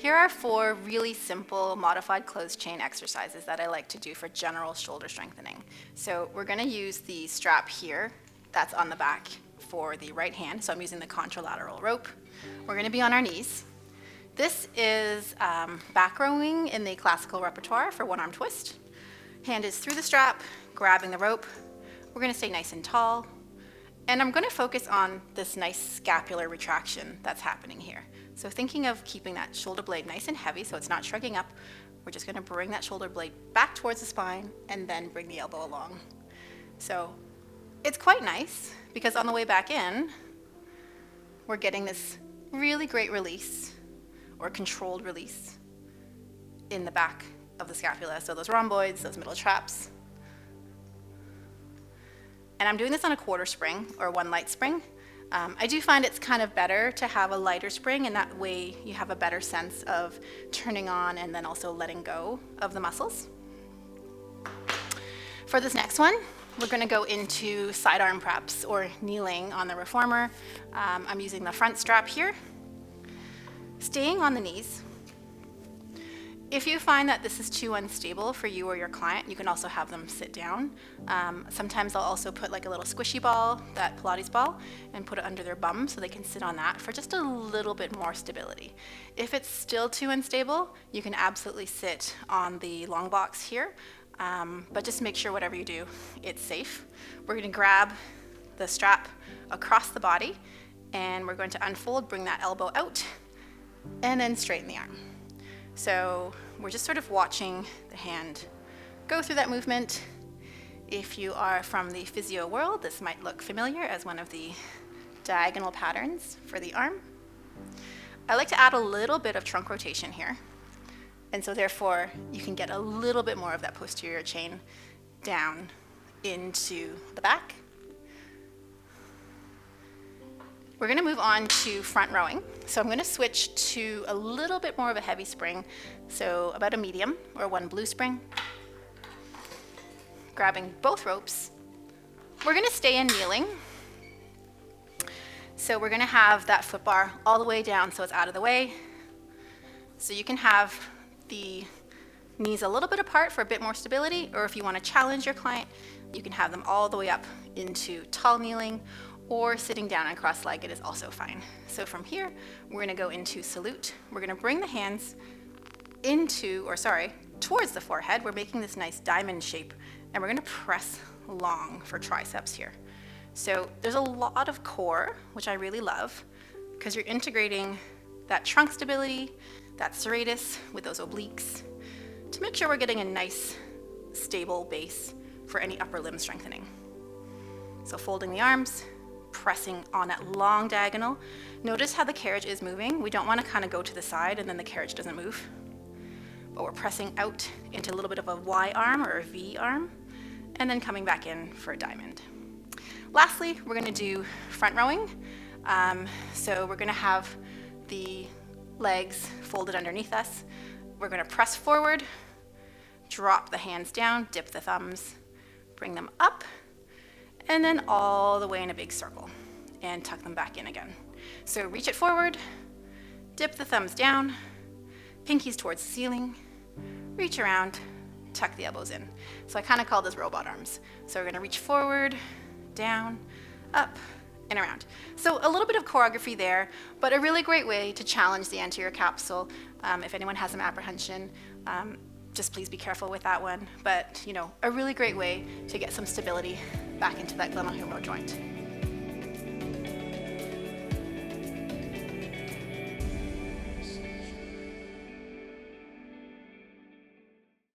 Here are 4 really simple modified closed chain exercises that I like to do for general shoulder strengthening. So we're going to use the strap here that's on the back for the right hand. So I'm using the contralateral rope. We're going to be on our knees. This is back rowing in the classical repertoire for one arm twist. Hand is through the strap, grabbing the rope. We're going to stay nice and tall. And I'm going to focus on this nice scapular retraction that's happening here. So thinking of keeping that shoulder blade nice and heavy so it's not shrugging up, we're just going to bring that shoulder blade back towards the spine and then bring the elbow along. So it's quite nice because on the way back in, we're getting this really great release or controlled release in the back of the scapula. So those rhomboids, those middle traps. And I'm doing this on a quarter spring or one light spring. I do find it's kind of better to have a lighter spring, and that way you have a better sense of turning on and then also letting go of the muscles. For this next one, we're going to go into sidearm preps or kneeling on the reformer. I'm using the front strap here. Staying on the knees. If you find that this is too unstable for you or your client, you can also have them sit down. Sometimes I'll also put like a little squishy ball, that Pilates ball, and put it under their bum so they can sit on that for just a little bit more stability. If it's still too unstable, you can absolutely sit on the long box here, but just make sure whatever you do, it's safe. We're going to grab the strap across the body, and we're going to unfold, bring that elbow out, and then straighten the arm. So we're just sort of watching the hand go through that movement. If you are from the physio world, this might look familiar as one of the diagonal patterns for the arm. I like to add a little bit of trunk rotation here. And so therefore, you can get a little bit more of that posterior chain down into the back. We're going to move on to front rowing. So I'm going to switch to a little bit more of a heavy spring, so about a medium or one blue spring. Grabbing both ropes. We're going to stay in kneeling. So we're going to have that foot bar all the way down so it's out of the way. So you can have the knees a little bit apart for a bit more stability, or if you want to challenge your client, you can have them all the way up into tall kneeling, or sitting down and cross-legged is also fine. So from here, we're going to go into salute. We're going to bring the hands towards the forehead. We're making this nice diamond shape, and we're going to press long for triceps here. So there's a lot of core, which I really love, because you're integrating that trunk stability, that serratus with those obliques, to make sure we're getting a nice, stable base for any upper limb strengthening. So folding the arms, pressing on that long diagonal. Notice how the carriage is moving. We don't want to kind of go to the side and then the carriage doesn't move. But we're pressing out into a little bit of a Y arm or a V arm, and then coming back in for a diamond. Lastly, we're going to do front rowing. So we're going to have the legs folded underneath us. We're going to press forward, drop the hands down, dip the thumbs, bring them up, and then all the way in a big circle and tuck them back in again. So reach it forward, dip the thumbs down, pinkies towards the ceiling, reach around, tuck the elbows in. So I kind of call this robot arms. So we're going to reach forward, down, up, and around. So a little bit of choreography there, but a really great way to challenge the anterior capsule. If anyone has some apprehension, just please be careful with that one. But, a really great way to get some stability back into that glenohumeral joint.